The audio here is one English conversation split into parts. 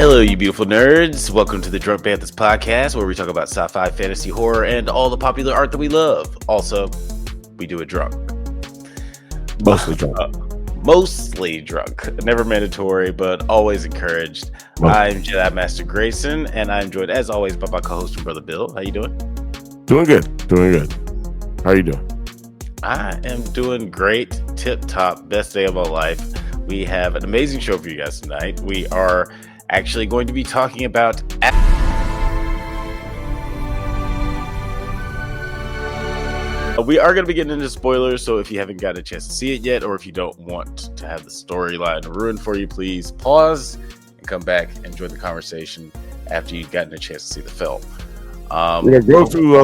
Hello, you beautiful nerds. Welcome to the Drunk Banthas podcast, where we talk about sci-fi, fantasy, horror, and all the popular art that we love. Also, we do it drunk. Mostly drunk. Mostly drunk. Never mandatory, but always encouraged. I'm Jedi Master Grayson, and I'm joined, as always, by my co-host and brother Bill. How you doing? Doing good. Doing good. How are you doing? I am doing great. Tip-top. Best day of my life. We have an amazing show for you guys tonight. We are actually going to be talking about we are going to be getting into spoilers, so if you haven't gotten a chance to see it yet, or if you don't want to have the storyline ruined for you, please pause and come back and join the conversation after you've gotten a chance to see the film. Go to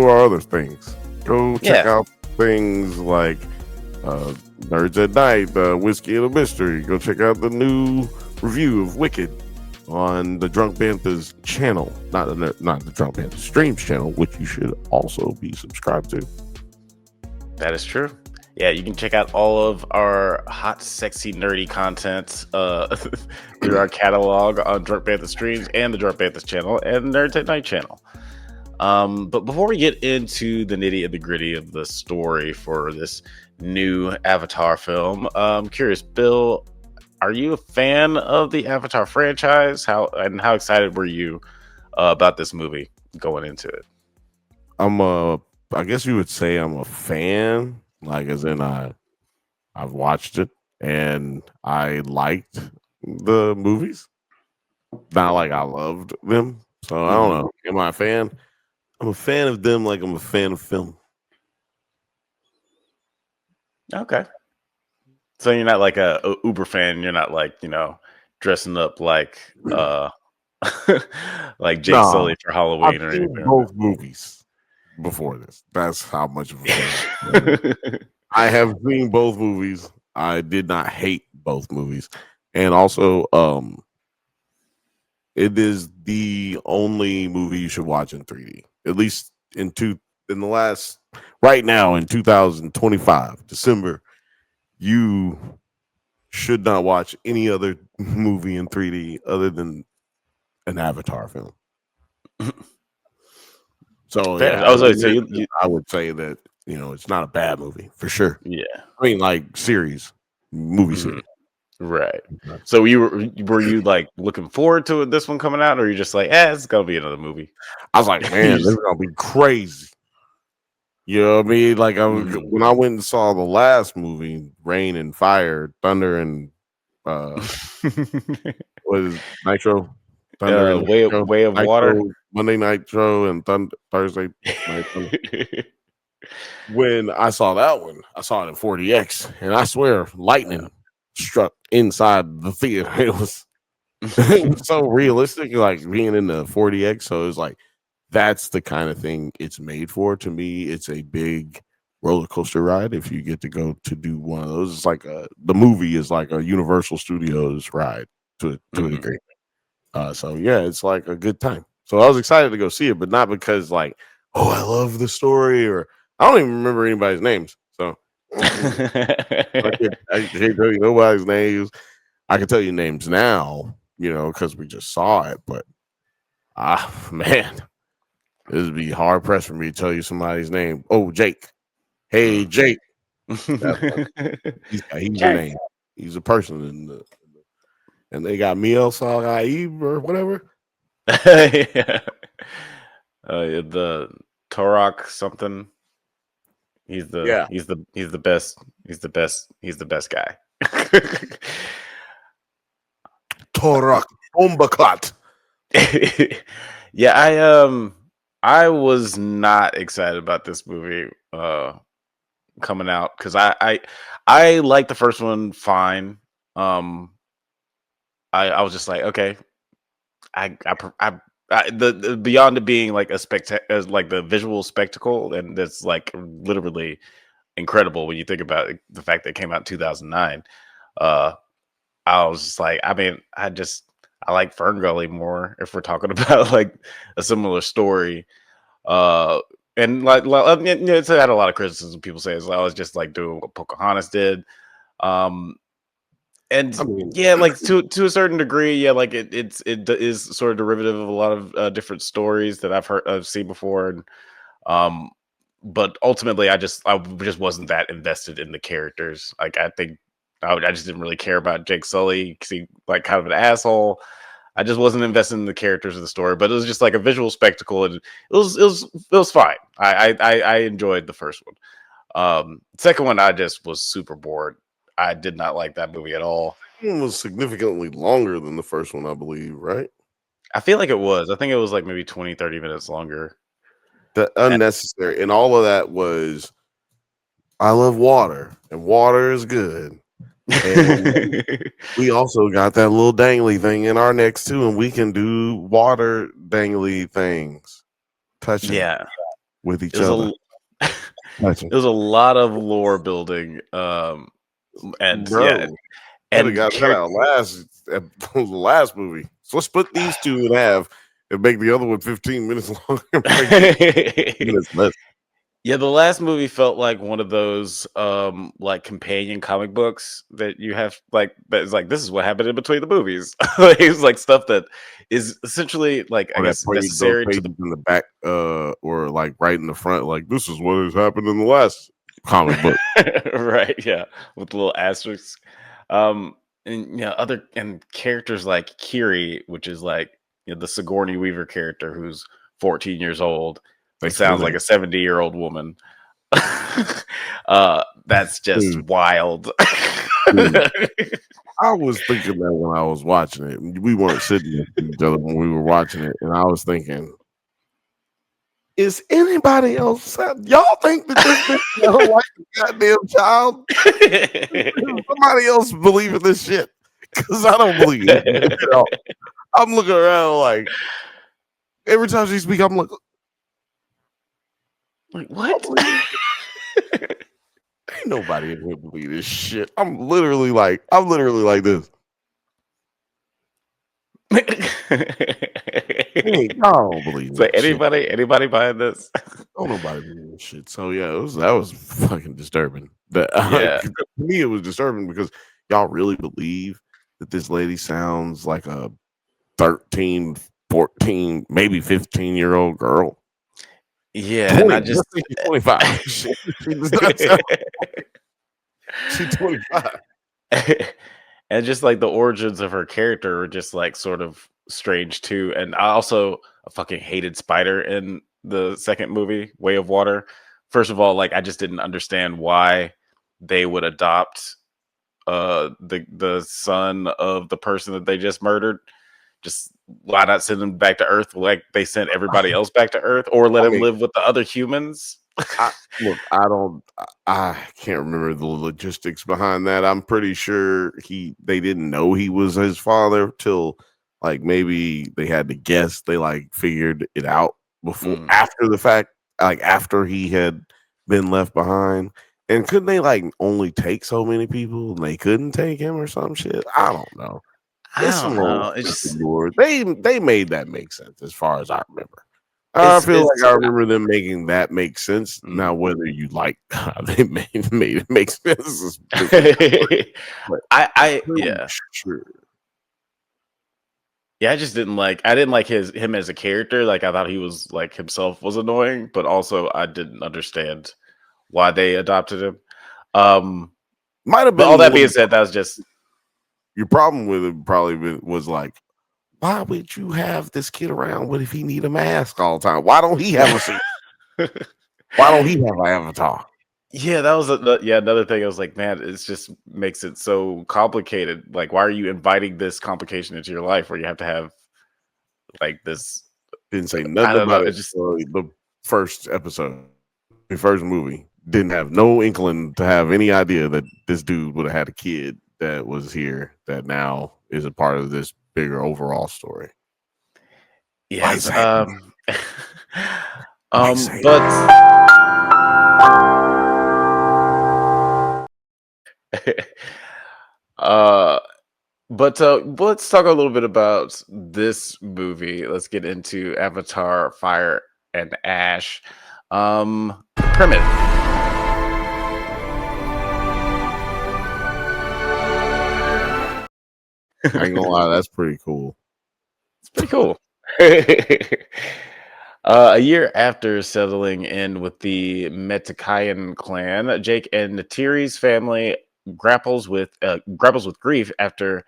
our other things. Go check out things like NerdsAtNite, Whiskey and a Mystery. Go check out the new review of Wicked on the Drunk Banthas channel, not the Drunk Banthas streams channel, which you should also be subscribed to. That is true. Yeah, you can check out all of our hot, sexy, nerdy content through our catalog on Drunk Banthas streams and the Drunk Banthas channel and NerdsAtNite channel. But before we get into the nitty and the gritty of the story for this new Avatar film, I'm curious, Bill, are you a fan of the Avatar franchise? How excited were you about this movie going into it? I guess you would say I'm a fan, like as in I've watched it and I liked the movies. Not like I loved them. So I don't know. Am I a fan? I'm a fan of them like I'm a fan of film. Okay. So you're not like a Uber fan. You're not like, dressing up like like Jake Sully for Halloween or anything. Both movies before this. That's how much of a fan. I have seen both movies. I did not hate both movies. And also, it is the only movie you should watch in 3D. At least right now in 2025, December, you should not watch any other movie in 3D other than an Avatar film. So yeah, I would say that it's not a bad movie for sure. Yeah, I mean like movie series. Right. So were you like looking forward to this one coming out, or are you just like, it's gonna be another movie? I was like, man, this is gonna be crazy. You know what I mean? Like when I went and saw the last movie, Rain and Fire, Thunder and what is Nitro? Thunder and Way of Nitro, Water, Monday Nitro, and Thursday Night Thunder. When I saw that one, I saw it in 4DX, and I swear, lightning struck inside the theater. It was so realistic, like being in the 4DX. So it was like, that's the kind of thing it's made for. To me, it's a big roller coaster ride. If you get to go to do one of those, it's like the movie is like a Universal Studios ride to a degree. So yeah, it's like a good time. So I was excited to go see it, but not because like, oh, I love the story, or I don't even remember anybody's names. So I can't tell you nobody's names. I can tell you names now, because we just saw it. But man. This would be hard pressed for me to tell you somebody's name. Oh, Jake. Hey, Jake. He's your name. He's a person and they got Miel Salgaib or whatever. The Torok something. He's the best. He's the best guy. Torok Ombakot. Yeah, I was not excited about this movie coming out because I liked the first one fine. I was just like, okay, the beyond it being like like the visual spectacle, and that's like literally incredible when you think about it, the fact that it came out in 2009. I was just like, I mean, I like Ferngully more if we're talking about like a similar story. And it's had a lot of criticism. People say as well. It's just like doing what Pocahontas did. And I mean, yeah, like to a certain degree, yeah, like it is sort of derivative of a lot of different stories that I've seen before, and um, but ultimately, I just wasn't that invested in the characters. Like I think I just didn't really care about Jake Sully because he like kind of an asshole. I just wasn't invested in the characters of the story, but it was just like a visual spectacle, and it was fine. I enjoyed the first one. Second one, I just was super bored. I did not like that movie at all. it was significantly longer than the first one, I believe, right? I feel like it was. I think it was like maybe 20, 30 minutes longer. The unnecessary and all of that was I love water and water is good. And we also got that little dangly thing in our necks too, and we can do water dangly things, touching Yeah, with it each was other. a it Touching. was a lot of lore building. And yeah, Bro, could have and got that out the last movie. So let's split these two in half and make the other one 15 minutes longer and make the minutes less. yeah, the last movie felt like one of those like companion comic books that you have like that is like this is what happened in between the movies. Like, it's like stuff that is essentially like I Or that guess page, those necessary to pages the in the back, or like right in the front, like this is what has happened in the last comic book. right, yeah, with the little asterisks. Um and other and characters like Kiri, which is like the Sigourney Weaver character who's 14 years old, but Thanks for sounds like that. a 70-year-old woman. That's just Dude, wild. dude, I was thinking that when I was watching it. We weren't sitting next to each other when we were watching it, and I was thinking, is anybody else? Y'all think that this bitch sound like a goddamn child? Does somebody else believe in this shit? Because I don't believe it at all. I'm looking around like every time she speaks, I'm like, Like I what? believe ain't nobody in here believe this shit. I'm literally like this. Hey, I don't believe So in this shit. anybody buying this? Don't nobody believe this shit. So yeah, that was fucking disturbing. That Yeah. to me, it was disturbing because y'all really believe that this lady sounds like a 13, 14, maybe 15-year-old girl. Yeah, and 20, I just let's say she's 25. She does not sound she's 25. and just like the origins of her character are just like sort of strange too. And I also fucking hated Spider in the second movie, Way of Water. First of all, like I just didn't understand why they would adopt the son of the person that they just murdered. Just why not send him back to Earth like they sent everybody else back to Earth, or let I him mean, live with the other humans? I don't I can't remember the logistics behind that. I'm pretty sure they didn't know he was his father till like maybe they had to guess. They like figured it out before Mm. after the fact, like after he had been left behind. And couldn't they like only take so many people and they couldn't take him or some shit? I don't know. I It's some don't old know. It's stupid just lore. They made that make sense as far as I remember. I feel it's like I remember them making that make sense. Now, mm. whether you like how they made it make sense is a different story, but I'm I pretty yeah. sure. Yeah, I didn't like him as a character. Like I thought he was like himself was annoying, but also I didn't understand why they adopted him. Um Might have but all been that more being said, that was just your problem with it probably was like, why would you have this kid around? What if he need a mask all the time? Why don't he have a suit? Why don't he have an avatar? yeah, that was another thing. I was like, man, it just makes it so complicated. Like, why are you inviting this complication into your life where you have to have like this? Didn't say I nothing don't know. about it. It just The first episode, the first movie, didn't have no inkling to have any idea that this dude would have had a kid that was here that now is a part of this bigger overall story. yes. Lightsaber, But lightsaber. uh, but let's talk a little bit about this movie. Let's get into Avatar: Fire and Ash. The premise. I ain't gonna lie, that's pretty cool. It's pretty cool. A year after settling in with the Metakayan clan, Jake and Natiri's family grapples with grief after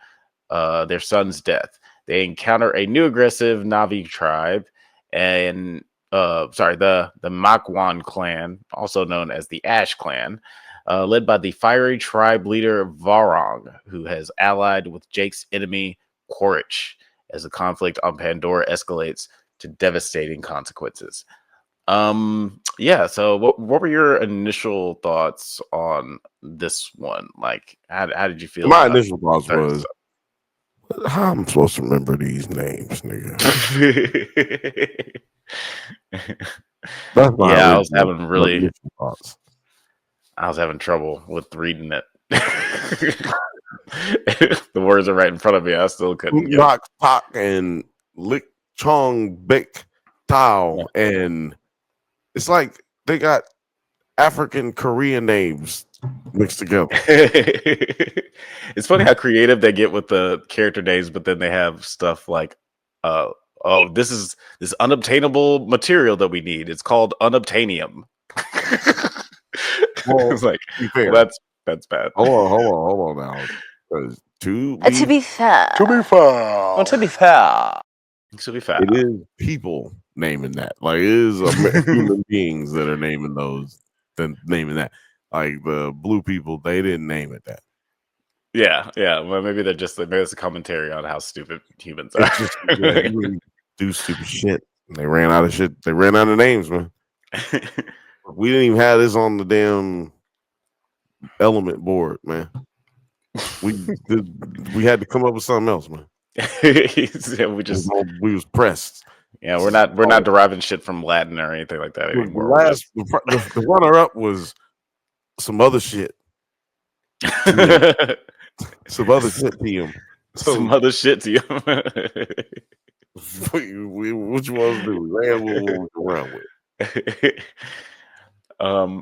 their son's death. They encounter a new aggressive Navi tribe, and the Makwan clan, also known as the Ash clan, led by the fiery tribe leader Varong, who has allied with Jake's enemy Quaritch as the conflict on Pandora escalates to devastating consequences. Yeah, so what were your initial thoughts on this one? Like how did you feel My about initial thoughts starting was, how I'm supposed to remember these names, nigga? That's my Yeah, original initial thoughts. I was having trouble with reading it. The words are right in front of me. I still couldn't get Nok Pak and Lik Chong Bek Tao, and it's like they got African Korean names mixed together. It's funny how creative they get with the character names, but then they have stuff like, oh, this is this unobtainable material that we need. It's called unobtainium. Well, It's like, to be fair, well, that's bad. hold on now. 'Cause To be fair. To be fair. Well, to be fair. To be fair. it is people naming that. Like it is human beings that are naming those, then naming that. Like the blue people, they didn't name it that. Yeah. Well, maybe they're just maybe it's a commentary on how stupid humans are. It's just humans do stupid shit. And they ran out of shit. They ran out of names, man. We didn't even have this on the damn element board, man. We had to come up with something else, man. Yeah, We was pressed. Yeah, we're not deriving shit from Latin or anything like that anymore. The runner up was some other shit. Some other shit to him. Some other shit to you. What you want to do? We ran with what we could run with.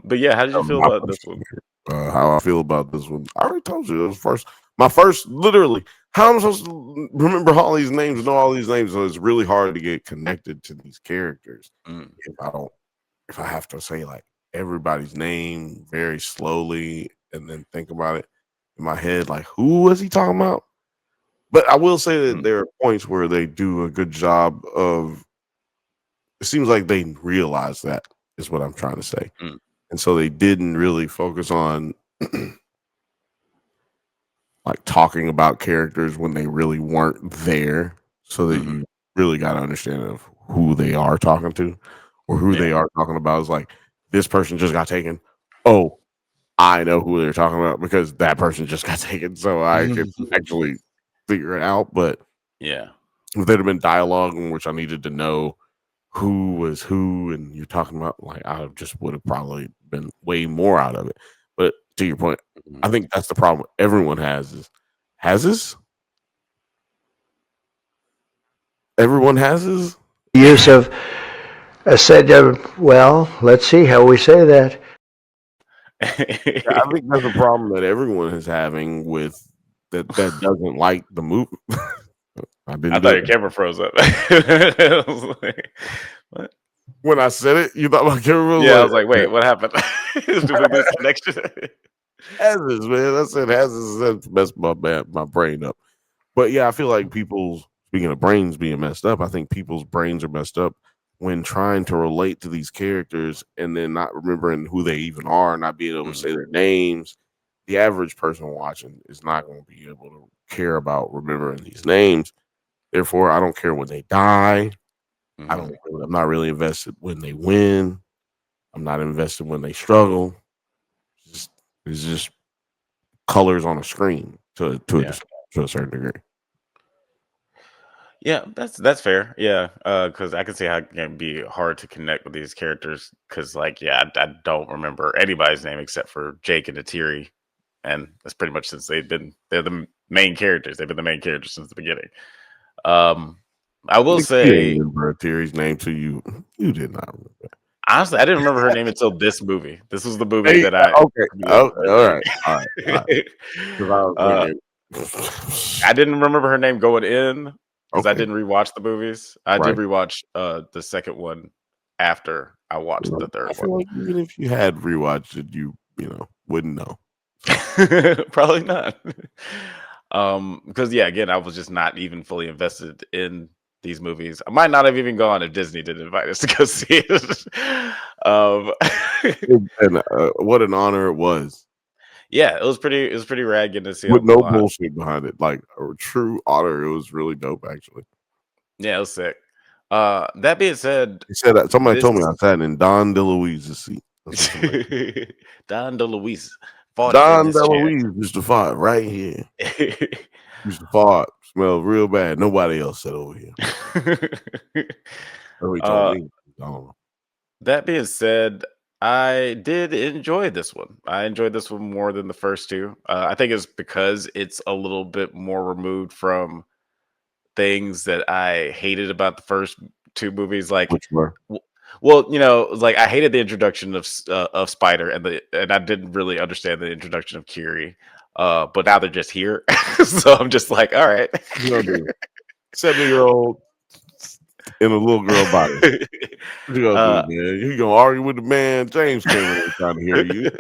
But yeah, how did you feel about this one? How I feel about this one? I already told you. It was my first. Literally, how am I supposed to remember all these names? Know all these names? So it's really hard to get connected to these characters if I have to say like everybody's name very slowly and then think about it in my head, like who was he talking about? But I will say that there are points where they do a good job of. It seems like they realize that is what I'm trying to say, and so they didn't really focus on like talking about characters when they really weren't there, so that you really got to understand of who they are talking to or who they are talking about. Is like this person just got taken. Oh, I know who they're talking about because that person just got taken, so I could actually figure it out. But yeah, if there'd have been dialogue in which I needed to know who was who and you're talking about, like I just would have probably been way more out of it. But to your point, I think that's the problem everyone has everyone has his use of said, well, let's see how we say that. I think that's a problem that everyone is having with that doesn't like the movie. I thought your camera froze up. I was like, what? When I said it, you thought my camera? Yeah, I was like, wait, what happened? Did we lose connection? Hazards, man. I said hazards. That messed my brain up. But yeah, I feel like speaking of brains being messed up, I think people's brains are messed up when trying to relate to these characters and then not remembering who they even are, not being able to say their names. The average person watching is not going to be able to care about remembering these names. Therefore, I don't care when they die. I'm not really invested when they win. I'm not invested when they struggle. It's just colors on a screen to a certain degree. Yeah, that's fair. Yeah, because I can see how it can be hard to connect with these characters. Because, like, I don't remember anybody's name except for Jake and Atiri, and that's pretty much since they're the main characters. They've been the main characters since the beginning. I will say, remember Atiri's name to you. You did not remember. Honestly, I didn't remember her name until this movie. This was the movie that I okay. Oh, all right. I was thinking I didn't remember her name going in because I Okay. didn't rewatch the movies. I did Right. rewatch the second one after I watched the I third feel one. like even if you had rewatched it, you wouldn't know. Probably not. Because yeah, again, I was just not even fully invested in these movies. I might not have even gone if Disney didn't invite us to go see it. um, And what an honor it was. yeah, it was pretty rad getting to see With it. no bullshit behind it. Like a true honor. It was really dope, actually. Yeah, it was sick. That being said, He said that somebody this told me I sat in Don DeLuise's seat. That's what somebody Don DeLuise fought in Don this chair. DeLuise used to fart right here. Used to fart. Smelled real bad. Nobody else said over here. Nobody told me. I don't know. That being said, I did enjoy this one. I enjoyed this one more than the first two. I think it's because it's a little bit more removed from things that I hated about the first two movies. Like, Which were? well, like I hated the introduction of Spider, and I didn't really understand the introduction of Curie. But now they're just here, so I'm just like, all right. You know, dude. 70-year-old in a little girl body. What you gonna do, man? You gonna argue with the man? James Cameron ain't trying to hear you.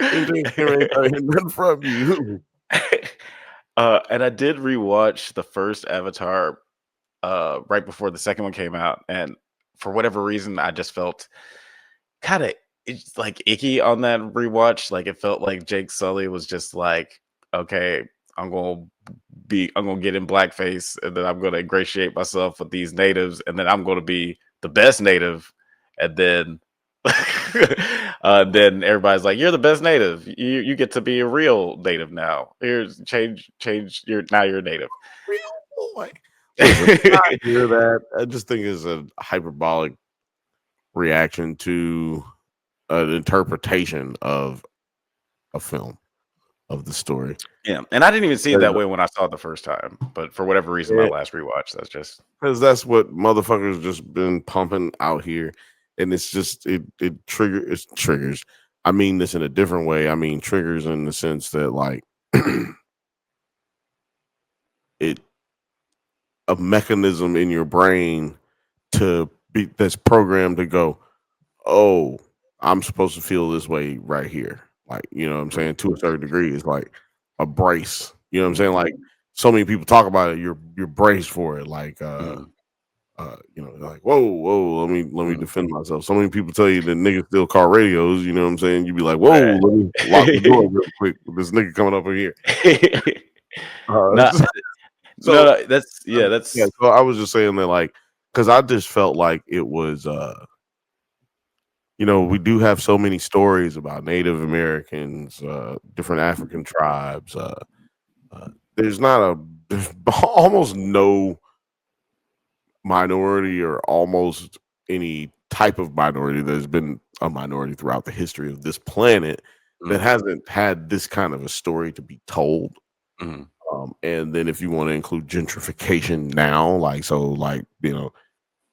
And James Cameron ain't trying to hear nothing from you. And I did rewatch the first Avatar right before the second one came out, and for whatever reason, I just felt kind of it's like icky on that rewatch. Like it felt like Jake Sully was just like, okay, I'm gonna get in blackface, and then I'm gonna ingratiate myself with these natives, and then I'm gonna be the best native, and then then everybody's like, you're the best native. You get to be a real native now. Here's change you're native. Real boy. Listen, I hear that. I just think it's a hyperbolic reaction to an interpretation of a film, of the story. Yeah, and I didn't even see it that way when I saw it the first time, but for whatever reason, my last rewatch, that's just because that's what motherfuckers just been pumping out here, and it's just it triggers. I mean this in a different way. I mean triggers in the sense that like it a mechanism in your brain to be that's programmed to go, oh, I'm supposed to feel this way right here. Like, you know what I'm saying? To a certain degree, it's like a brace. You know what I'm saying? Like so many people talk about it, you're braced for it. Like like, whoa, let me defend myself. So many people tell you that niggas steal car radios, you know what I'm saying? You be like, whoa, let me lock the door real quick with this nigga coming up in here. no, So that's yeah. So I was just saying that, like, because I just felt like it was, we do have so many stories about Native Americans, different African tribes. There's almost no minority or almost any type of minority that has been a minority throughout the history of this planet that hasn't had this kind of a story to be told. And then if you want to include gentrification now,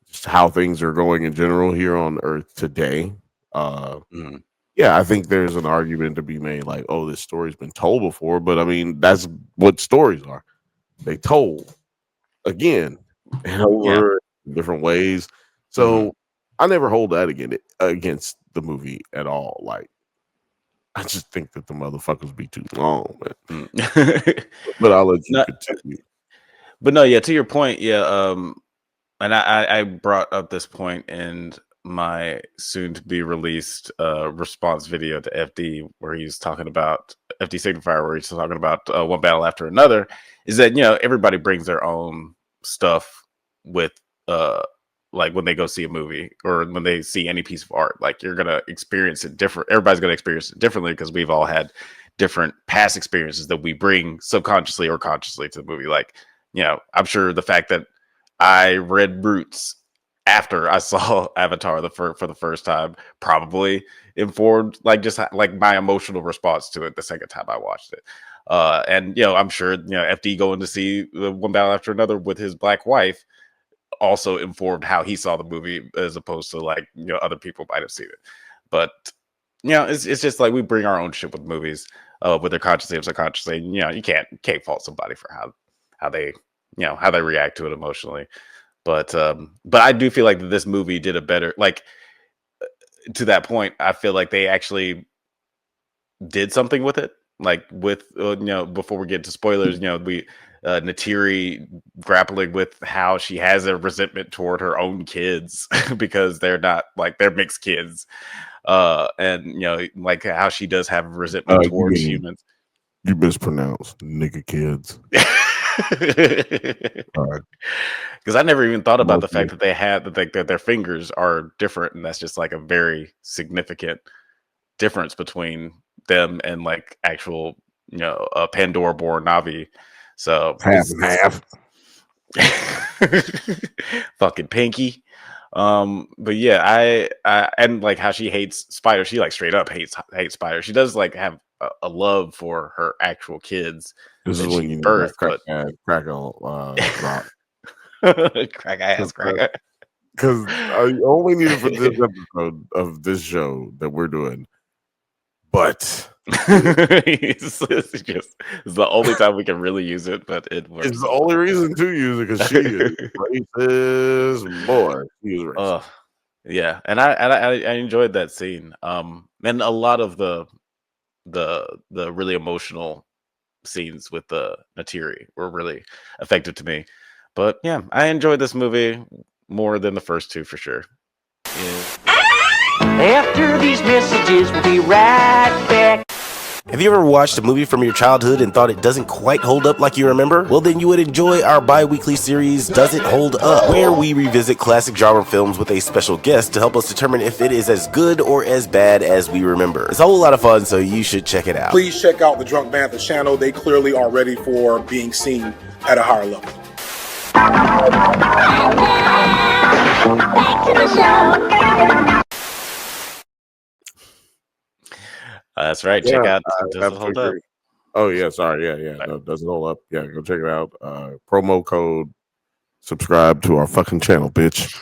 just how things are going in general here on Earth today. Yeah, I think there's an argument to be made like, oh, this story's been told before, but I mean, that's what stories are. They told again and over different ways. So I never hold that against the movie at all. Like, I just think that the motherfuckers be too long, man. But I'll let you continue. But no, yeah, to your point, yeah. And I brought up this point in my soon to be released response video to FD, where he's talking about FD Signifier, where he's talking about one battle after another. Is that everybody brings their own stuff with like when they go see a movie or when they see any piece of art. Like you're gonna experience it different. Everybody's gonna experience it differently because we've all had different past experiences that we bring subconsciously or consciously to the movie. Like I'm sure the fact that I read Roots after I saw Avatar for the first time probably informed like just like my emotional response to it the second time I watched it. And I'm sure FD going to see one battle after another with his black wife also informed how he saw the movie as opposed to like other people might have seen it. But it's just like we bring our own shit with movies. whether consciously or subconsciously. You can't fault somebody for how they how they react to it emotionally. But I do feel like this movie did a better, like, to that point. I feel like they actually did something with it, like with before we get to spoilers, we Natiri grappling with how she has a resentment toward her own kids because they're not, like, they're mixed kids, and like how she does have resentment towards humans. You mispronounced nigga kids. Because I never even thought about the fact that they had that their fingers are different, and that's just like a very significant difference between them and like actual Pandora born Navi. So half and half. Fucking Pinky. But yeah, I and like how she hates Spider. She like straight up hates Spider. She does like have a love for her actual kids. This is when you birth, crack a drop. Crack ass, crack. Because I only need it for this episode of this show that we're doing. But it's the only time we can really use it, but it works. It's the only reason to use it because she is racist, boy. She is racist. Yeah, and I enjoyed that scene. And a lot of the really emotional scenes with the Natiri were really effective to me. But yeah, I enjoyed this movie more than the first two for sure. Yeah. After these messages, we'll be right back. Have you ever watched a movie from your childhood and thought it doesn't quite hold up like you remember? Well, then you would enjoy our bi-weekly series, Does It Hold Up?, where we revisit classic genre films with a special guest to help us determine if it is as good or as bad as we remember. It's a whole lot of fun, so you should check it out. Please check out the Drunk Banthas channel. They clearly are ready for being seen at a higher level. Back to the show. That's right. Check out Does It Hold Up? Oh yeah, sorry, yeah. No, Does It Hold Up? Yeah, go check it out. Promo code subscribe to our fucking channel, bitch.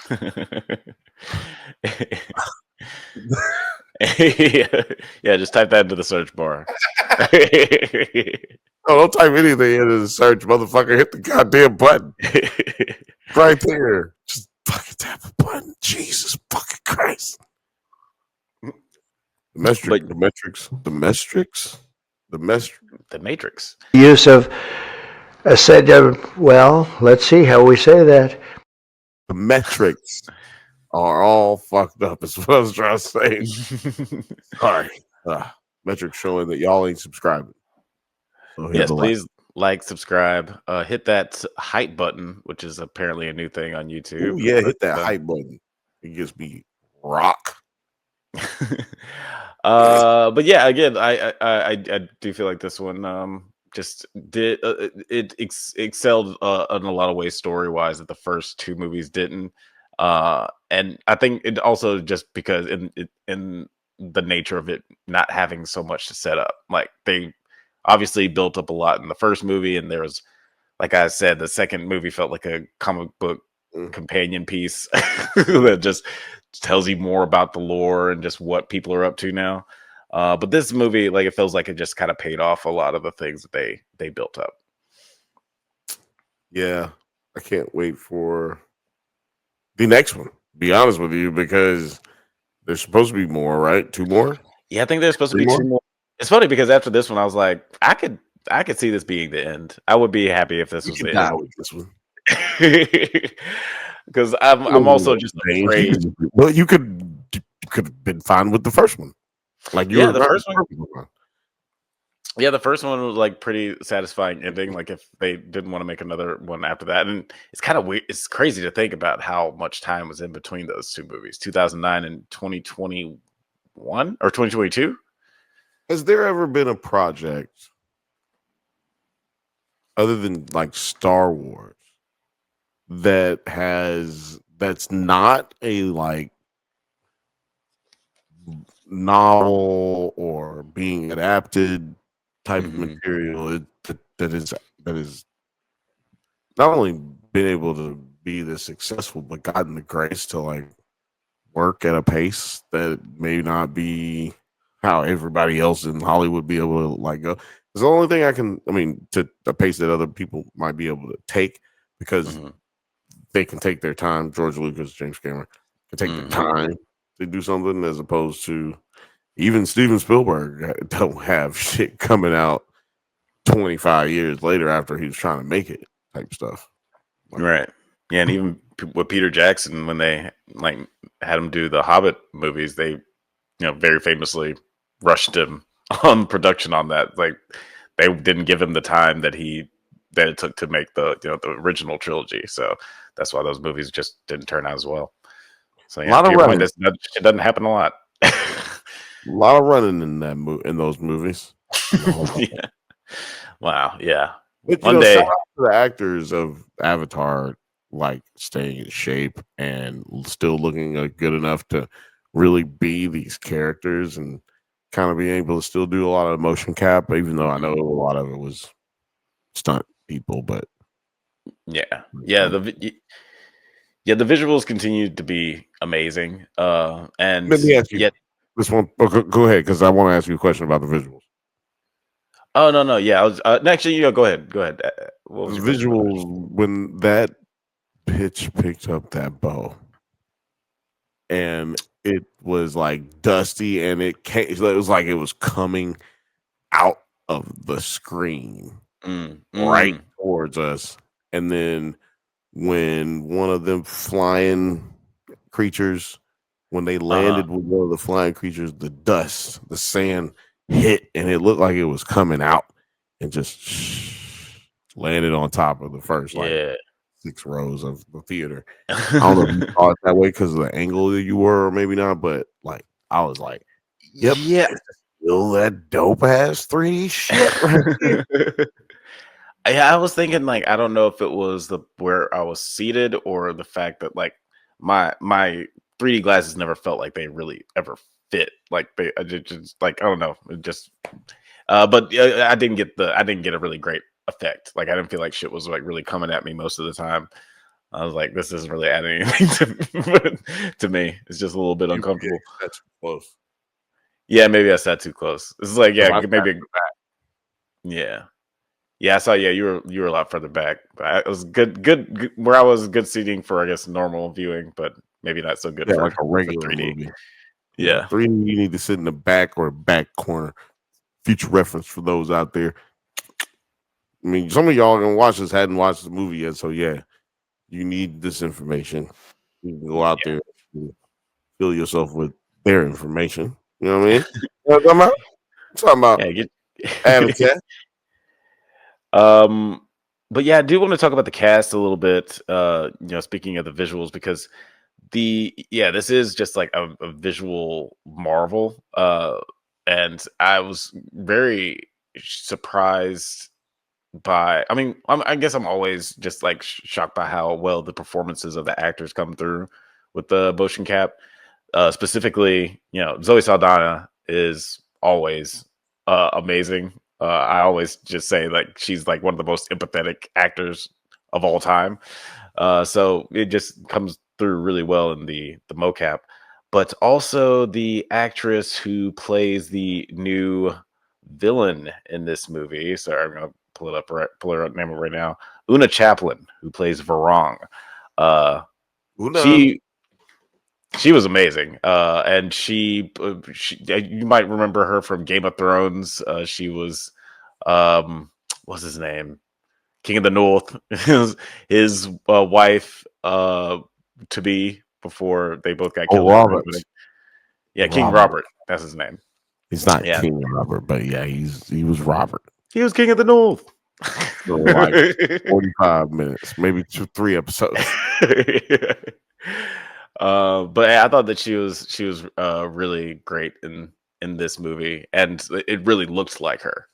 Yeah, just type that into the search bar. Oh, don't type anything into the search, motherfucker. Hit the goddamn button right there. Just fucking tap the button. Jesus fucking Christ. The Matrix. Use of well, let's see how we say that. The metrics are all fucked up, is what I was trying to say. Sorry. Metrics showing that y'all ain't subscribing. So yes, please like, subscribe, hit that hype button, which is apparently a new thing on YouTube. Ooh, yeah, hit that hype button. It gives me rock. But yeah, again, I do feel like this one just did excelled in a lot of ways story wise that the first two movies didn't, and I think it also just because in the nature of it not having so much to set up, like they obviously built up a lot in the first movie, and there was, like I said, the second movie felt like a comic book companion piece that just tells you more about the lore and just what people are up to now. But this movie, like, it feels like it just kind of paid off a lot of the things that they built up. Yeah, I can't wait for the next one, be honest with you, because there's supposed to be more, right? Two more? Yeah, I think there's supposed to be two more. It's funny because after this one, I was like, I could see this being the end. I would be happy if this was the end. With this one. Because I'm also just afraid. Well, you could have been fine with the first one. Like the first one. Yeah, the first one was like pretty satisfying ending. Like if they didn't want to make another one after that, and it's kind of weird. It's crazy to think about how much time was in between those two movies, 2009 and 2021 or 2022. Has there ever been a project other than like Star Wars that's not a like novel or being adapted type of material that is not only been able to be this successful but gotten the grace to like work at a pace that may not be how everybody else in Hollywood be able to like go. It's the only thing to the pace that other people might be able to take because they can take their time. George Lucas, James Cameron can take their time to do something as opposed to even Steven Spielberg don't have shit coming out 25 years later after he was trying to make it type stuff. Right. Yeah, and even with Peter Jackson, when they like had him do the Hobbit movies, they very famously rushed him on production on that. Like they didn't give him the time that it took to make the the original trilogy. So that's why those movies just didn't turn out as well. So yeah, A lot to of your point, running. it doesn't happen a lot. A lot of running in in those movies. Yeah. Wow. Yeah. But One shout day. out to the actors of Avatar, like staying in shape and still looking good enough to really be these characters and kind of being able to still do a lot of motion cap, even though I know a lot of it was stunt people. But Yeah. The visuals continued to be amazing. And let me ask you yet, this one. Go ahead, because I want to ask you a question about the visuals. oh no, yeah, I was actually, go ahead. What was The your question? visuals when that pitch picked up that bow, and it was like dusty, and it was like it was coming out of the screen right towards us, and then when one of them flying creatures, when they landed with one of the flying creatures, the dust, the sand hit, and it looked like it was coming out and just landed on top of the first like 6 rows of the theater. I don't know if you saw it that way because of the angle that you were, or maybe not, but like I was like, yep, Yeah. still that dope ass 3D shit right there. Yeah, I was thinking like I don't know if it was where I was seated or the fact that like my 3D glasses never felt like they really ever fit. Like I just like I don't know, it just but I didn't get a really great effect. Like I didn't feel like shit was like really coming at me most of the time. I was like, this isn't really adding anything to me. It's just a little bit uncomfortable. That's close. Yeah, maybe I sat too close. This is like maybe yeah. Yeah, I saw. Yeah, you were a lot further back. But it was good. Where I was good seating for, I guess, normal viewing, but maybe not so good for like a regular 3D. movie. Yeah, 3D, you need to sit in the back or back corner. Future reference for those out there. I mean, some of y'all gonna watch this hadn't watched the movie yet, so yeah, you need this information. You can go out there and fill yourself with their information. You know what I mean? You know what I'm talking about? I'm talking about Avatar. But yeah, I do want to talk about the cast a little bit. Speaking of the visuals, because this is just like a visual marvel. And I was very surprised by. I mean, I guess I'm always just like shocked by how well the performances of the actors come through with the motion cap. Specifically, Zoe Saldana is always amazing. I always just say like she's like one of the most empathetic actors of all time. So it just comes through really well in the mocap. But also the actress who plays the new villain in this movie. Sorry, I'm gonna pull her name up right now. Una Chaplin, who plays Varong. She was amazing, and she you might remember her from Game of Thrones. She was what's his name, King of the North, his wife to be before they both got killed. Robert. Yeah, King Robert. That's his name. He's not King Robert, but yeah, he was Robert. He was King of the North. For like 45 minutes, maybe 3 episodes. But I thought that she was really great in this movie, and it really looked like her.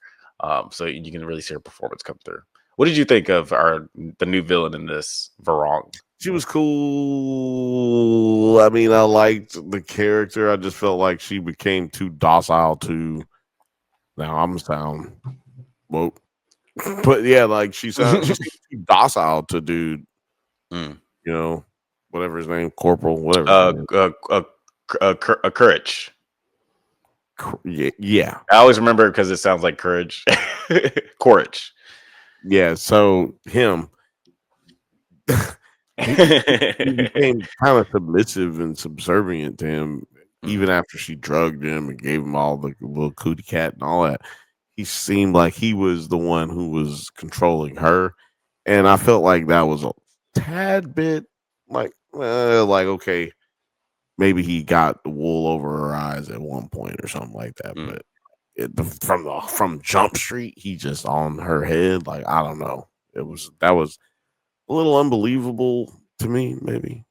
So you can really see her performance come through. What did you think of the new villain in this, Varong? She was cool. I mean, I liked the character. I just felt like she became too docile to. Now I'm sound woke, but yeah, like she's too docile to dude. You know, whatever his name, Corporal, whatever. Courage. Yeah. I always remember because it sounds like courage. Courage. Yeah. So him, he became kind of submissive and subservient to him, even after she drugged him and gave him all the little cootie cat and all that. He seemed like he was the one who was controlling her, and I felt like that was a tad bit like okay, maybe he got the wool over her eyes at one point or something like that. But from Jump Street, he just on her head. Like I don't know, that was a little unbelievable to me. Maybe.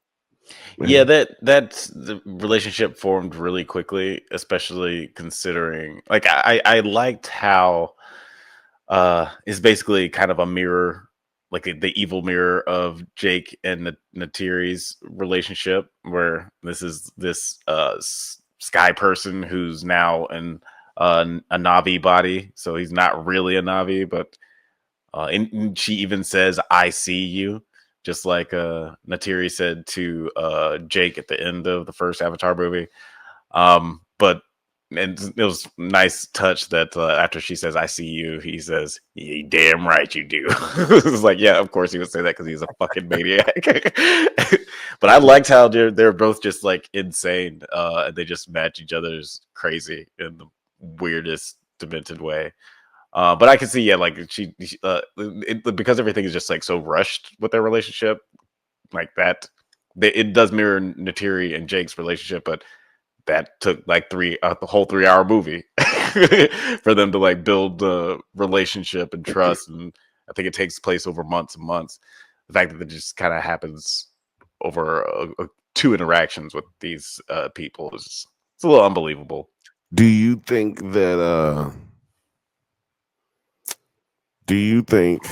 Yeah, that's the relationship formed really quickly, especially considering like I liked how it's basically kind of a mirror, like the evil mirror of Jake and Natiri's relationship, where this is this sky person who's now in a Navi body, so he's not really a Navi, but and she even says, "I see you," just like Natiri said to Jake at the end of the first Avatar movie. But it was nice touch that after she says, "I see you," he says, "You damn right you do." It's like, yeah, of course he would say that because he's a fucking maniac. But I liked how they're both just like insane, and they just match each other's crazy in the weirdest, demented way. But I can see, yeah, like because everything is just like so rushed with their relationship, like that. It does mirror Natiri and Jake's relationship, but that took like the whole 3 hour movie for them to like build the relationship and trust. And I think it takes place over months and months. The fact that it just kind of happens over two interactions with these people is it's a little unbelievable. Do you think that? Do you think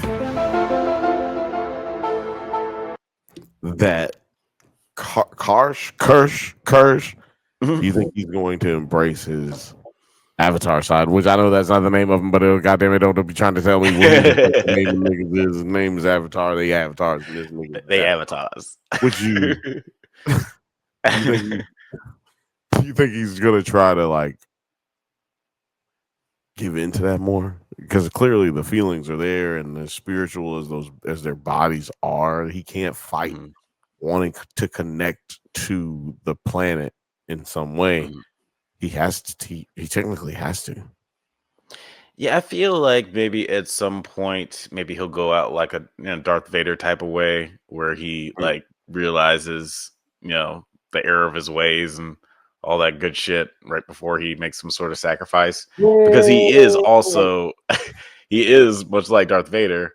that Kirsch? Do you think he's going to embrace his Avatar side? Which I know that's not the name of him, but goddamn it, don't be trying to tell me what the name of the niggas is. His name is Avatar. They avatars. And this nigga They avatars. Would you? Do you think he's gonna try to like give into that more? Because clearly the feelings are there, and as spiritual as their bodies are, he can't fight wanting to connect to the planet in some way. He has to. He technically has to. Yeah, I feel like maybe at some point, maybe he'll go out like a Darth Vader type of way, where he like realizes the error of his ways and all that good shit right before he makes some sort of sacrifice, because he is also he is much like Darth Vader,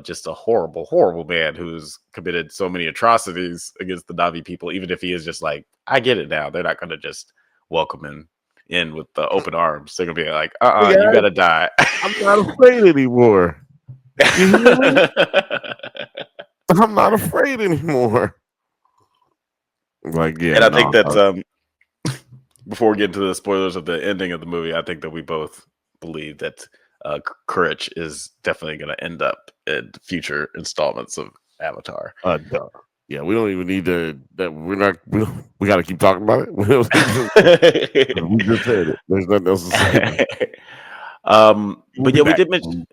just a horrible, horrible man who's committed so many atrocities against the Navi people. Even if he is just like, I get it now, they're not going to just welcome him in with the open arms. They're gonna be like, you gotta die. I'm not afraid anymore. You hear me? I'm not afraid anymore. Like, yeah. And I think that before we get into the spoilers of the ending of the movie, I think that we both believe that Courage is definitely going to end up in future installments of Avatar. Yeah, we don't even need to. We got to keep talking about it. We just said it. There's nothing else to say. But yeah, we did mention.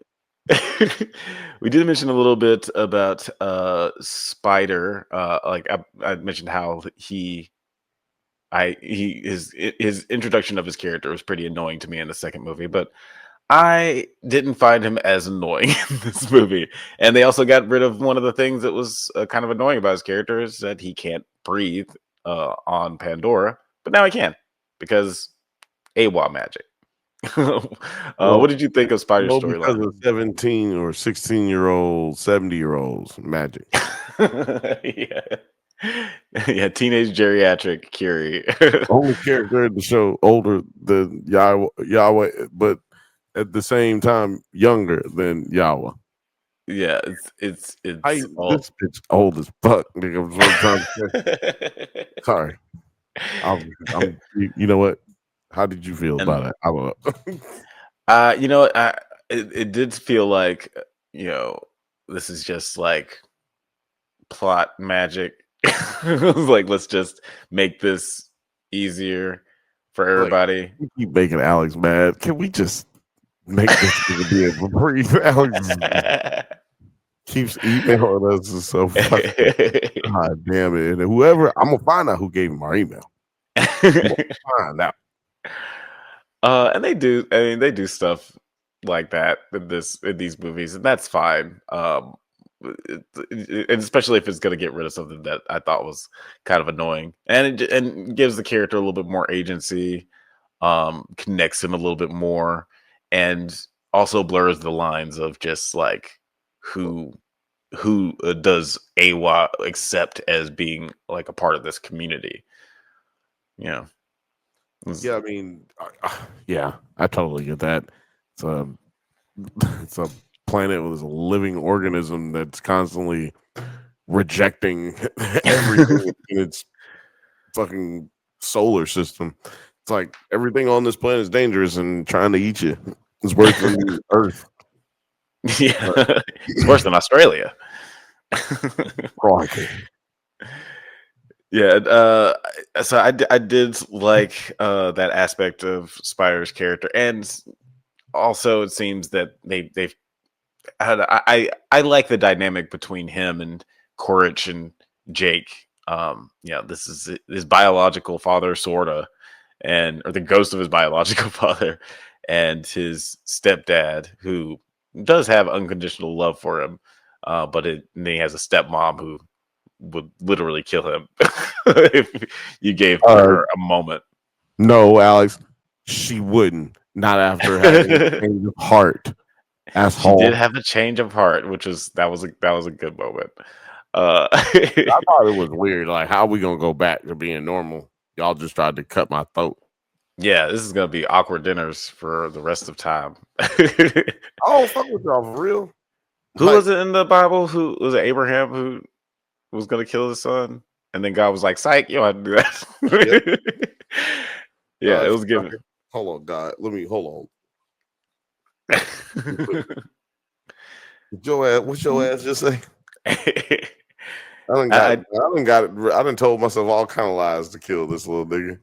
We did mention a little bit about Spider. Like I mentioned how his introduction of his character was pretty annoying to me in the second movie, but I didn't find him as annoying in this movie. And they also got rid of one of the things that was kind of annoying about his character, is that he can't breathe on Pandora, but now he can because AWA magic. What did you think of Spider's storyline? Because of 17 or 16-year-old, 70-year-olds magic. Yeah, teenage geriatric Curie. Only character in the show older than Yahweh, but at the same time younger than Yahweh. Yeah, it's this bitch old as fuck, nigga. Sorry. You know what? How did you feel about it? I don't know. You know, it did feel like this is just like plot magic. Like, let's just make this easier. for everybody. We keep making Alex mad. Can we just make this be a brief? Alex keeps emailing us. It's so fucking. God damn it! And whoever, I'm gonna find out who gave him our email. Find out. And they do. I mean, they do stuff like that in these movies, and that's fine. And especially if it's going to get rid of something that I thought was kind of annoying, and gives the character a little bit more agency, connects him a little bit more, and also blurs the lines of just like who does AWA accept as being like a part of this community. Yeah. Yeah, I mean, yeah, I totally get that. It's a, it's a planet with a living organism that's constantly rejecting everything in its fucking solar system. It's like everything on this planet is dangerous and trying to eat you. It's worse than Earth. Yeah, it's worse than Australia. Crikey. Yeah, so I did like that aspect of Spider's character, and also it seems that they've had I like the dynamic between him and Quaritch and Jake. Yeah, this is his biological father, sorta, or the ghost of his biological father, and his stepdad, who does have unconditional love for him, but then he has a stepmom who would literally kill him if you gave her a moment. No, Alex, she wouldn't. Not after having a change of heart. Asshole. She did have a change of heart, which was that was a good moment. I thought it was weird. Like, how are we gonna go back to being normal? Y'all just tried to cut my throat. Yeah, this is gonna be awkward dinners for the rest of time. Oh, fuck with y'all for real. Who was it in the Bible? Who was it? Abraham who was gonna kill his son, and then God was like, "Psych, you don't have to do that." Yep. Yeah, it was given. Hold on, God. Hold on. What's your ass just say? I done got it. I done told myself all kind of lies to kill this little nigga.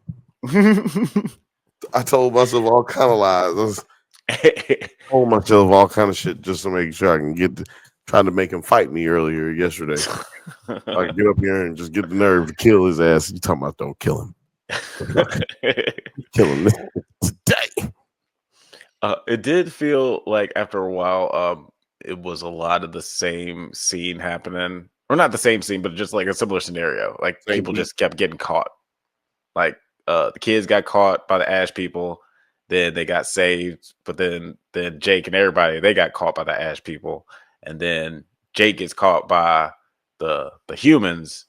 I told myself all kind of lies. I told myself all kind of shit just to make sure I can trying to make him fight me earlier yesterday. I can get up here and just get the nerve to kill his ass. You talking about don't kill him. Kill him today. It did feel like after a while, it was a lot of the same scene happening, or not the same scene, but just like a similar scenario. Like people just kept getting caught. Like the kids got caught by the Ash people, then they got saved, but then Jake and everybody they got caught by the Ash people, and then Jake gets caught by the humans,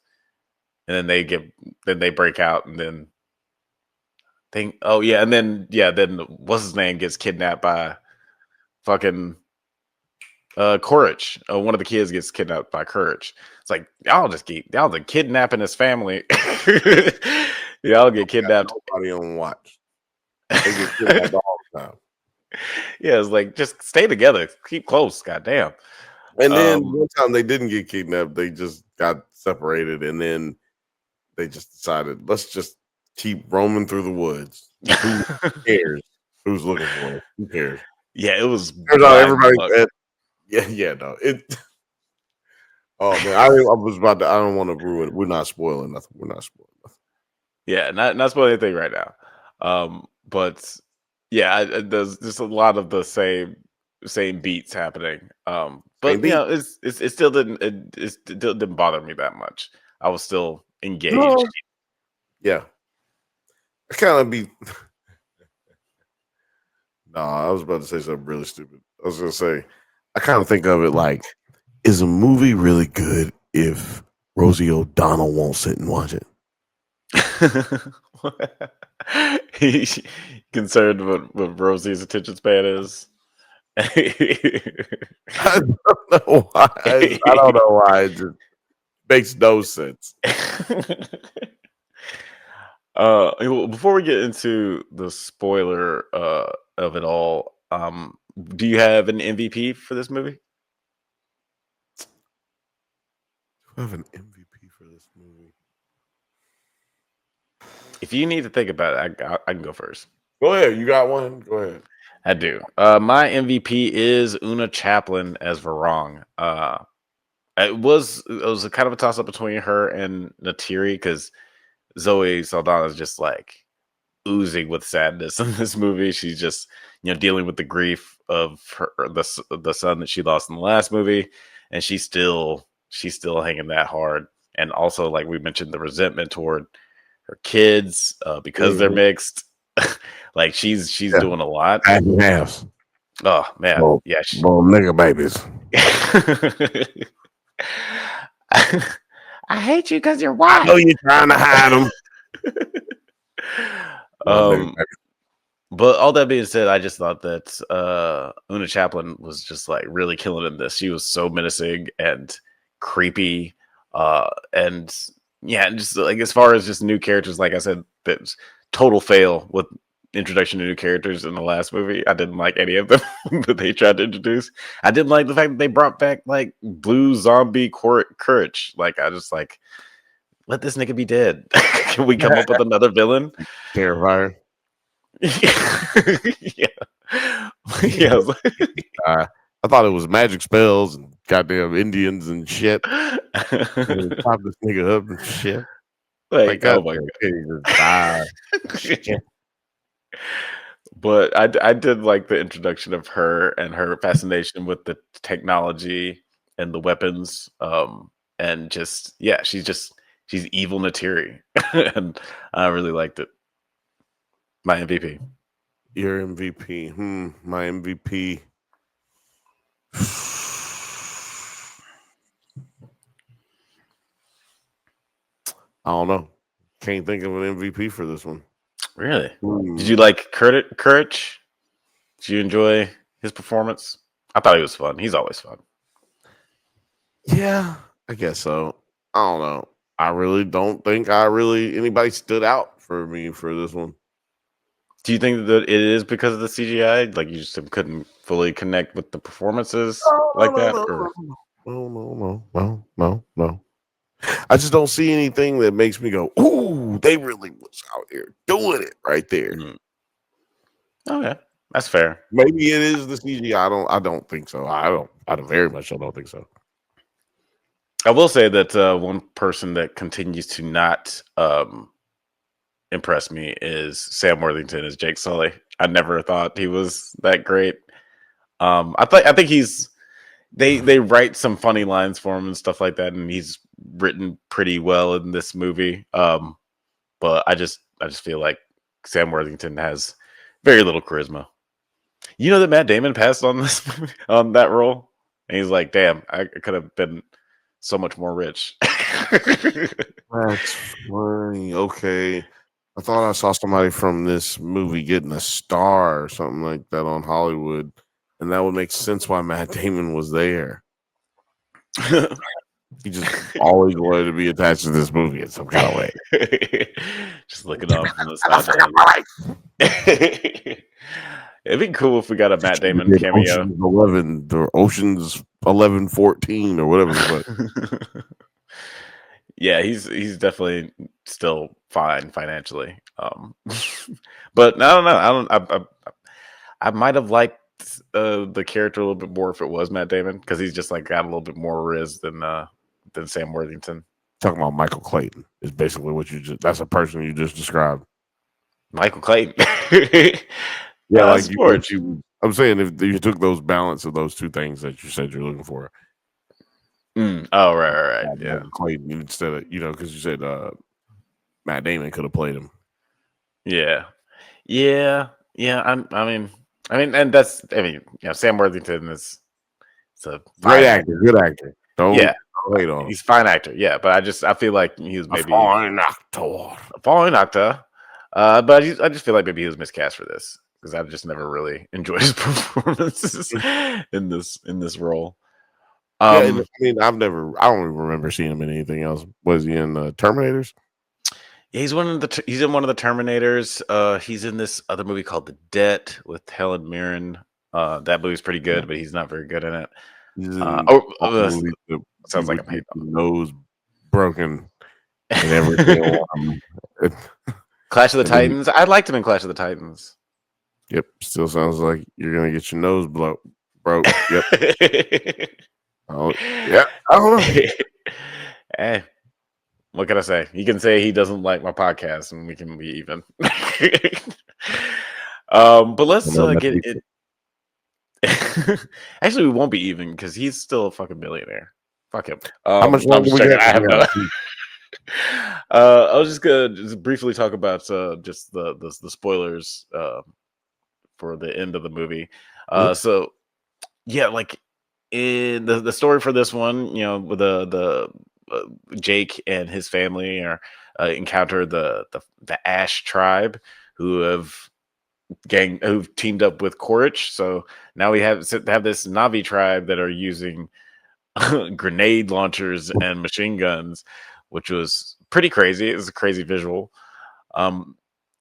and then they break out, and then then what's his name gets kidnapped by fucking Courage. One of the kids gets kidnapped by Courage. It's like y'all the kidnapping his family. Y'all get kidnapped. Nobody on watch. They get kidnapped all the time. Yeah, it's like just stay together, keep close. Goddamn. And then one time they didn't get kidnapped, they just got separated, and then they just decided let's just keep roaming through the woods. Who cares? Who's looking for us? Who cares? Yeah, it was. Turns out everybody. Yeah, no. Oh man, I was about to. I don't want to ruin it. We're not spoiling nothing. Yeah, not spoiling anything right now. But yeah, there's just a lot of the same beats happening. But it still didn't bother me that much. I was still engaged. No. Yeah, I kind of be. No, I was about to say something really stupid. I was gonna say, I kind of think of it like, is a movie really good if Rosie O'Donnell won't sit and watch it? He's concerned what Rosie's attention span is. I don't know why. I don't know why. It just makes no sense. Before we get into the spoiler of it all, do you have an MVP for this movie? I have an MVP for this movie. If you need to think about it, I can go first. Go ahead. You got one? Go ahead. I do. My MVP is Una Chaplin as Varong. It was a kind of a toss up between her and Natiri because Zoe Saldana is just like oozing with sadness in this movie. She's just dealing with the grief of the son that she lost in the last movie, and she's still hanging that hard. And also, like we mentioned, the resentment toward her kids because they're mixed. Like she's doing a lot. Half and half. Oh man, Little, yeah, little nigga babies. I hate you because you're I white. know you're trying to hide them. But all that being said, I just thought that Una Chaplin was just like really killing in this. She was so menacing and creepy, and yeah, just like as far as just new characters, like I said, that's total fail with introduction to new characters in the last movie. I didn't like any of them that they tried to introduce. I didn't like the fact that they brought back like blue zombie courage. Like I just like let this nigga be dead. Can we come up with another villain? Terrifier. Yeah. Yeah. I thought it was magic spells and goddamn Indians and shit. And pop this nigga up and shit. Like oh my god. But I did like the introduction of her and her fascination with the technology and the weapons. And just yeah, she's evil Natiri. And I really liked it. My MVP. Your MVP. My MVP. I don't know. Can't think of an MVP for this one. Really? Did you like Courage? Did you enjoy his performance? I thought he was fun. He's always fun. Yeah, I guess so. I don't know. I really don't think anybody stood out for me for this one. Do you think that it is because of the CGI? Like you just couldn't fully connect with the performances that? No. I just don't see anything that makes me go, "Ooh, they really was out here doing it right there." Okay, that's fair. Maybe it is the CGI. I don't think so. I very much don't think so. I will say that one person that continues to not impress me is Sam Worthington as Jake Sully. I never thought he was that great. I think he's they write some funny lines for him and stuff like that, and he's written pretty well in this movie. But I just feel like Sam Worthington has very little charisma. You know that Matt Damon passed on this movie, on that role, and he's like, "Damn, I could have been so much more rich." That's funny. Okay. I thought I saw somebody from this movie getting a star or something like that on Hollywood, and that would make sense why Matt Damon was there. He just always wanted to be attached to this movie in some kind of way. Just looking on from the side. It'd be cool if we got a Matt Damon cameo. Ocean's 11 or Ocean's 11-14 or whatever the fuck. Yeah, he's definitely still fine financially. But I don't know. I might have liked the character a little bit more if it was Matt Damon because he's just like got a little bit more riz than Sam Worthington. Talking about Michael Clayton is basically what that's a person you just described. Michael Clayton. Yeah, like I'm saying if you took those balance of those two things that you said you're looking for. Oh, right. Yeah. Clayton instead of, because you said Matt Damon could have played him. Yeah. I mean, and that's, Sam Worthington is a great actor, good actor. Don't wait on him. He's a fine actor. Yeah, but I feel like he was maybe a fine actor. But I just feel like maybe he was miscast for this because I've just never really enjoyed his performances in this role. I don't even remember seeing him in anything else. Was he in Terminators? Yeah, he's in one of the Terminators. He's in this other movie called The Debt with Helen Mirren. That movie's pretty good, but he's not very good in it. Sounds like I'm hating nose broken and everything. Clash of the And then, Titans. I liked him in Clash of the Titans. yep, still sounds like you're gonna get your nose broke. Yep. Oh, yeah. I don't know. Eh, what can I say? He can say he doesn't like my podcast, and we can be even. But let's get it. Actually, we won't be even because he's still a fucking billionaire. Fuck him. How much no, I'm longer just we joking. got? I have We no. got a week. I was just gonna briefly talk about just the spoilers for the end of the movie. So yeah, like in the story for this one, you know, with the Jake and his family are encounter the Ash tribe who've teamed up with Quaritch. So now we have this Navi tribe that are using grenade launchers and machine guns, which was pretty crazy. It was a crazy visual.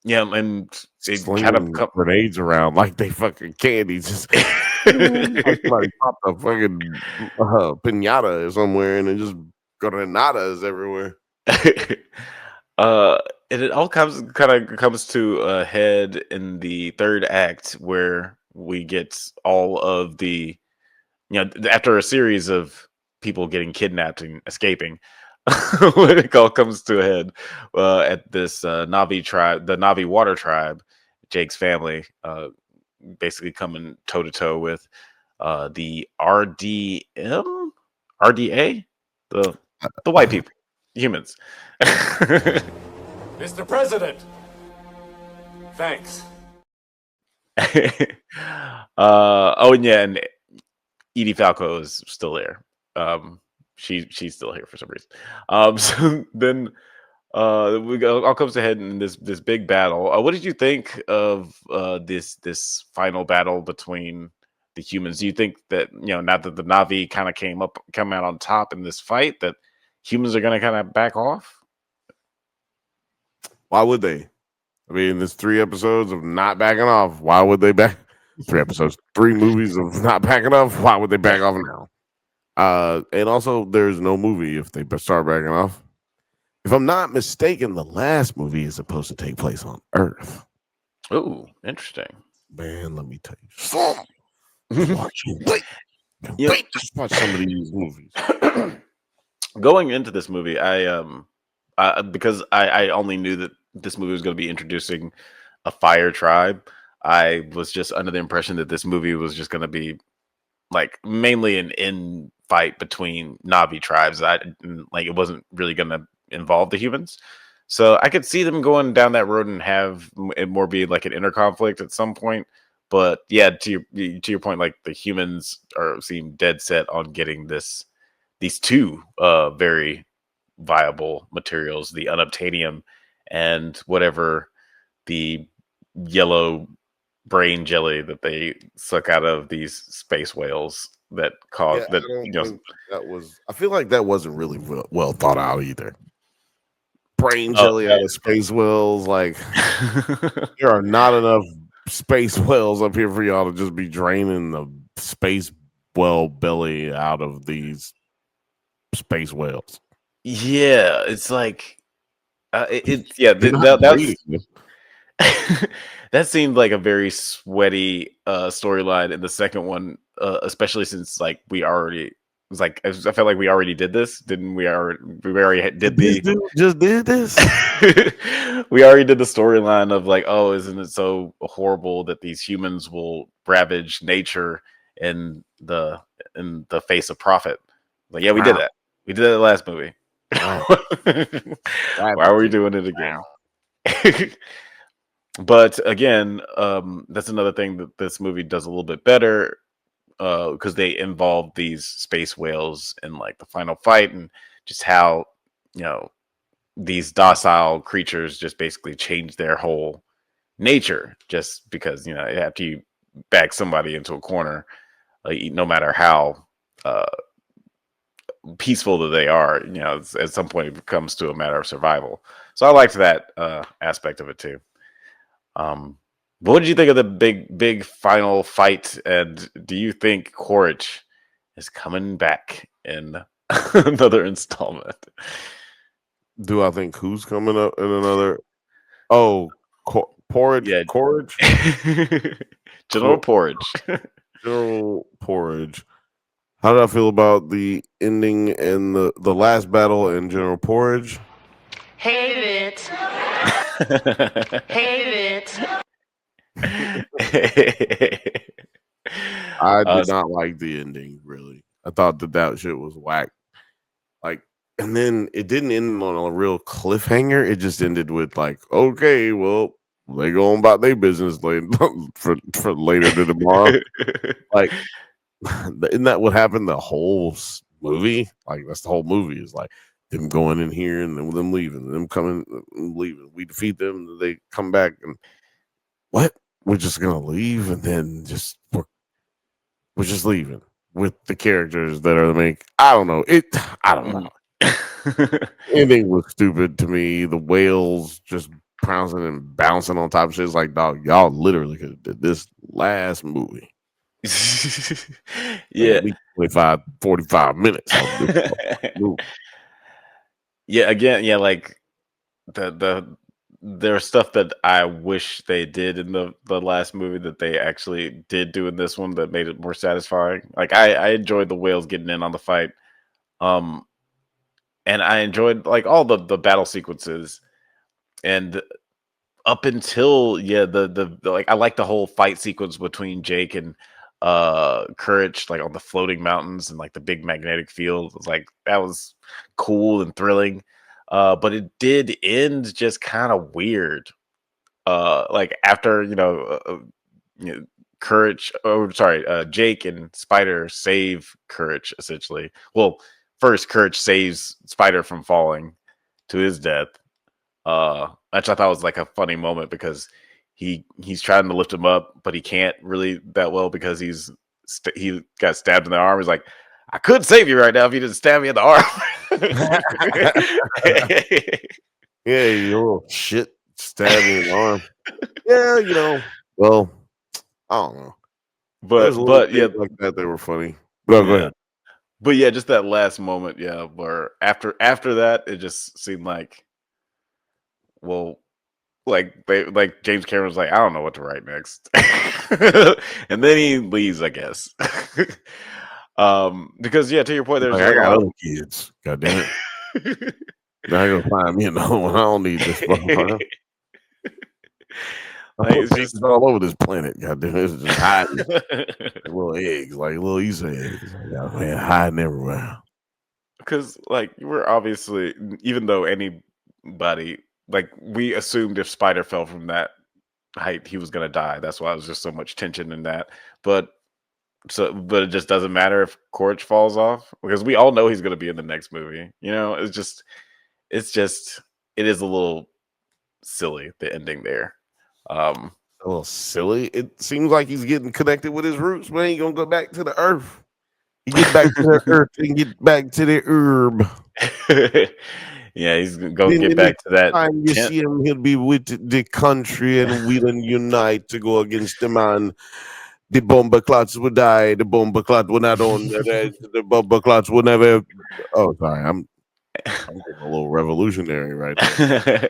Yeah, and it kind of Slinging grenades around like they fucking candy. Just like somebody popped a fucking pinata somewhere and it just granadas everywhere. And it all comes to a head in the third act where we get all of the, you know, after a series of people getting kidnapped and escaping, when it all comes to a head at this Navi tribe, the Navi water tribe, Jake's family, basically coming toe to toe with the RDA, the white people, humans. Mr. President! Thanks. Oh, and yeah, and Edie Falco is still there. She's still here for some reason. So then all comes ahead in this big battle. What did you think of this final battle between the humans? Do you think that, you know, now that the Navi kind of come out on top in this fight, that humans are going to kind of back off? Why would they? I mean, there's 3 episodes of not backing off. Why would they back? 3 episodes, 3 movies of not backing off. Why would they back off now? And also, there's no movie if they start backing off. If I'm not mistaken, the last movie is supposed to take place on Earth. Oh, interesting. Man, let me tell you. Wait, just watch some of these movies. Going into this movie, because I only knew that this movie was going to be introducing a fire tribe, I was just under the impression that this movie was just going to be like mainly an in fight between Navi tribes. It wasn't really going to involve the humans. So I could see them going down that road and have it more be like an inner conflict at some point. But yeah, to your point, like the humans seem dead set on getting these 2 very viable materials, the unobtainium and whatever the yellow brain jelly that they suck out of these space whales that cause that. That was. I feel like that wasn't really well thought out either. Brain jelly out of space whales, like there are not enough space whales up here for y'all to just be draining the space whale belly out of these space whales. Yeah, it's like that seemed like a very sweaty storyline in the second one, especially since like we already was like I felt like we already did this, didn't we? We already did just did this. We already did the storyline of like, oh, isn't it so horrible that these humans will ravage nature in the face of profit? Like, yeah, we did that. We did that in the last movie. Why are we doing it again? But again, that's another thing that this movie does a little bit better, because they involve these space whales in like the final fight, and just how, you know, these docile creatures just basically change their whole nature just because, you know, after you back somebody into a corner, no matter how peaceful that they are, you know, at some point it comes to a matter of survival. So I liked that aspect of it too. But what did you think of the big final fight? And do you think Quaritch is coming back in another installment? Do I think who's coming up in another? Oh, porridge, Yeah. porridge, General Porridge. General Porridge. How did I feel about the ending and the last battle in General Porridge? Hate it. Hate it. I Uh, did not like the ending. Really, I thought that shit was whack. Like, and then it didn't end on a real cliffhanger. It just ended with like, okay, well, they go on about their business later for later to tomorrow. Like, isn't that what happened the whole movie? Like, that's the whole movie is like them going in here and then them leaving, them coming and leaving. We defeat them, they come back, and what? We're just gonna leave, and then we're just leaving with the characters that are the main. I don't know. I don't know. Ending was stupid to me. The whales just pouncing and bouncing on top of shit. It's like, dog, y'all literally could have did this last movie. Yeah. At least 25, 45 minutes. Of this movie. Yeah, again, yeah, like there's stuff that I wish they did in the last movie that they actually did do in this one that made it more satisfying. Like I enjoyed the whales getting in on the fight. Um and I enjoyed like all the battle sequences, and up until the like I like the whole fight sequence between Jake and Courage, like on the floating mountains and like the big magnetic field. It was like that was cool and thrilling. But it did end just kind of weird. Like after you know Courage, oh sorry, Jake and Spider save Courage essentially. Well, first Courage saves Spider from falling to his death, which I thought was like a funny moment because he's trying to lift him up, but he can't really that well because he got stabbed in the arm. He's like, I could save you right now if you didn't stab me in the arm. Yeah, you little shit stab me in the arm. Yeah, well, I don't know. There's little but yeah, things like that were funny. No, go yeah. ahead. But yeah, just that last moment, yeah, where after that, it just seemed like, well, like James Cameron was like, I don't know what to write next, and then he leaves, I guess. Because yeah, to your point, there's Like, I like a got lot other kids. God damn it. Now I gotta find me another one. I don't need this. Motherfucker. I like put it's babies just all over this planet. God damn it. It's just hiding. Like little eggs, like little Easter eggs. Like, man, hiding everywhere. because like we're obviously, even though anybody, like we assumed if Spider fell from that height, he was gonna die. That's why there's just so much tension in that. But but it just doesn't matter if Corch falls off because we all know he's gonna be in the next movie. It's just it is a little silly, the ending there. Um A little silly. It seems like he's getting connected with his roots, man. He gonna go back to the earth. He get back to the earth and get back to the herb. yeah, he's gonna Then get the back next to that time you tent. see him, he'll be with the country and we'll unite to go against the man. The bomber clots will die. The bomber clot will not on. The bomber clots will never. Oh, sorry. I'm getting a little revolutionary right there.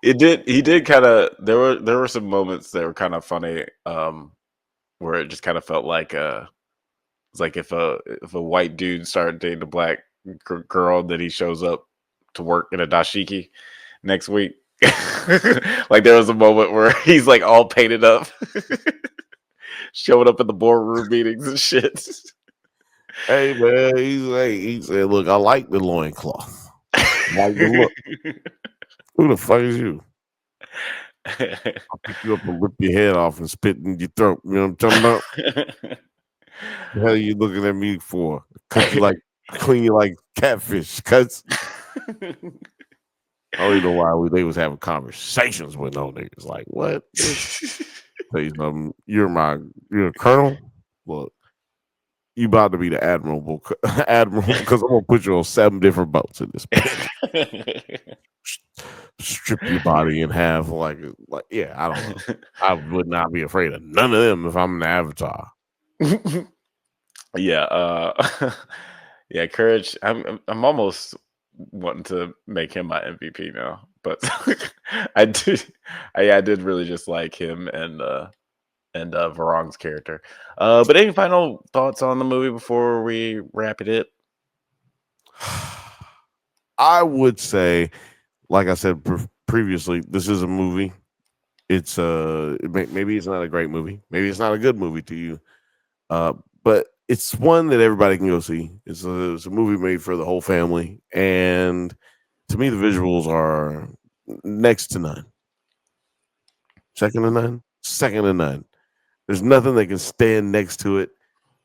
He did kind of, there were some moments that were kind of funny, where it just kind of felt like it's like if a white dude started dating a black girl, that he shows up to work in a dashiki next week. Like there was a moment where he's like all painted up, showing up at the boardroom meetings and shit. Hey man, he said, "Look, I like the loincloth. I like the look. Who the fuck is you? I'll pick you up and rip your head off and spit in your throat. You know what I'm talking about? The hell are you looking at me for? Cut you like clean you like catfish. Cuts. I don't even know why they was having conversations with no niggas. Like what? Tell you something. You're a colonel. Look, you about to be the admiral because I'm gonna put you on 7 different boats in this bitch. Strip your body in half, like yeah. I don't know. I would not be afraid of none of them if I'm an avatar. Yeah, yeah, Courage. I'm almost wanting to make him my MVP now, but I did really just like him and Varong's character. But any final thoughts on the movie before we wrap it? I would say, like I said previously, this is a movie. It's maybe it's not a great movie, maybe it's not a good movie to you, but it's one that everybody can go see. It's a movie made for the whole family, and to me, the visuals are next to none. Second to none. Second to none. There's nothing that can stand next to it,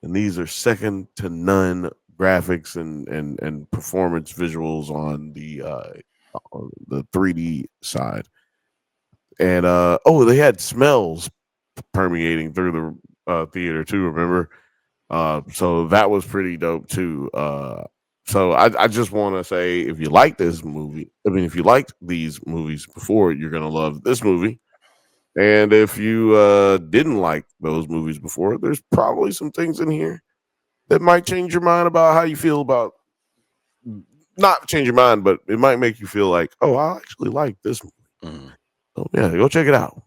and these are second to none graphics and performance visuals on the 3D side. And they had smells permeating through the theater too. Remember, so that was pretty dope too. So I just want to say, if you like this movie, if you liked these movies before, you're gonna love this movie. And if you didn't like those movies before, there's probably some things in here that might change your mind about how you feel about. Not change your mind, but it might make you feel like, oh, I actually like this movie. So yeah, go check it out.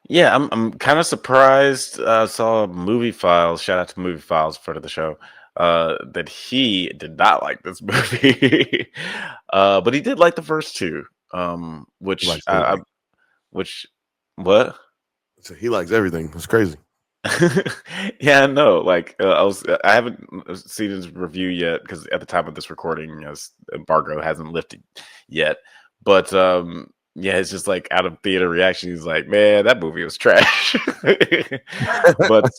Yeah, I'm kind of surprised. I saw Movie Files. Shout out to Movie Files, friend of the show. That he did not like this movie, but he did like the first two. Which what? So he likes everything. It's crazy. Yeah, no. Like I haven't seen his review yet because at the time of this recording, embargo hasn't lifted yet. But yeah, it's just like out of theater reaction. He's like, man, that movie was trash. But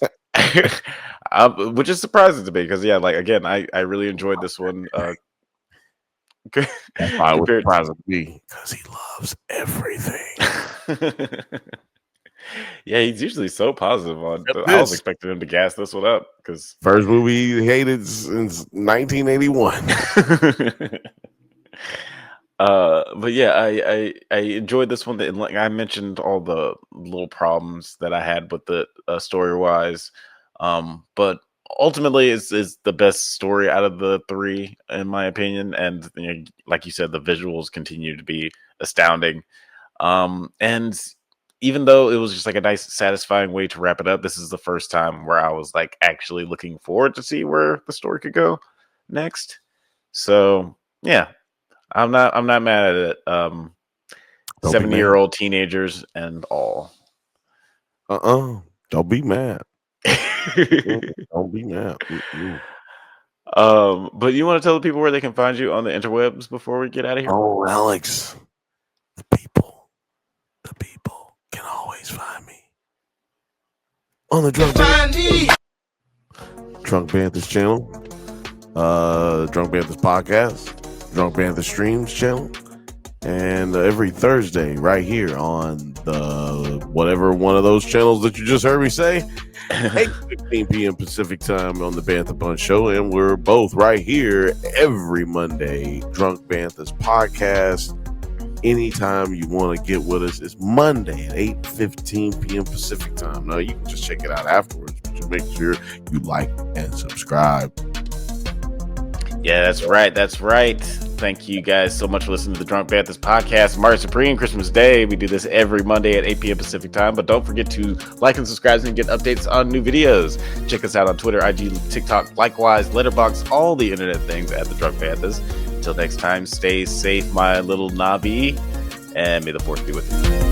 which is surprising to me because yeah, like again, I really enjoyed this one. That's why it was surprising to me because he loves everything. Yeah, he's usually so positive on. I was expecting him to gas this one up because first movie he hated since 1981. But yeah, I enjoyed this one. And like I mentioned, all the little problems that I had with the story wise, but ultimately is the best story out of the three in my opinion. And like you said, the visuals continue to be astounding. And even though it was just like a nice, satisfying way to wrap it up, this is the first time where I was like actually looking forward to see where the story could go next. So yeah, I'm not mad at it. 70-year-old teenagers and all. Don't be mad. Don't be mad. But you want to tell the people where they can find you on the interwebs before we get out of here? Oh, Alex, the people can always find me on the Drunk Banthas channel, Drunk Banthas podcast, Drunk Banthas streams channel, and every Thursday right here on the whatever one of those channels that you just heard me say, 8:15 p.m. Pacific time on the Bantha Bunch Show, and we're both right here every Monday. Drunk Banthas podcast. Anytime you want to get with us, it's Monday at 8:15 p.m. Pacific time. Now you can just check it out afterwards, but just make sure you like and subscribe. Yeah, that's right. That's right. Thank you guys so much for listening to the Drunk Banthas podcast. Marty Supreme, Christmas Day. We do this every Monday at 8 p.m. Pacific time. But don't forget to like and subscribe and get updates on new videos. Check us out on Twitter, IG, TikTok, likewise, Letterboxd, all the internet things at the Drunk Banthas. Until next time, stay safe, my little Navi, and may the force be with you.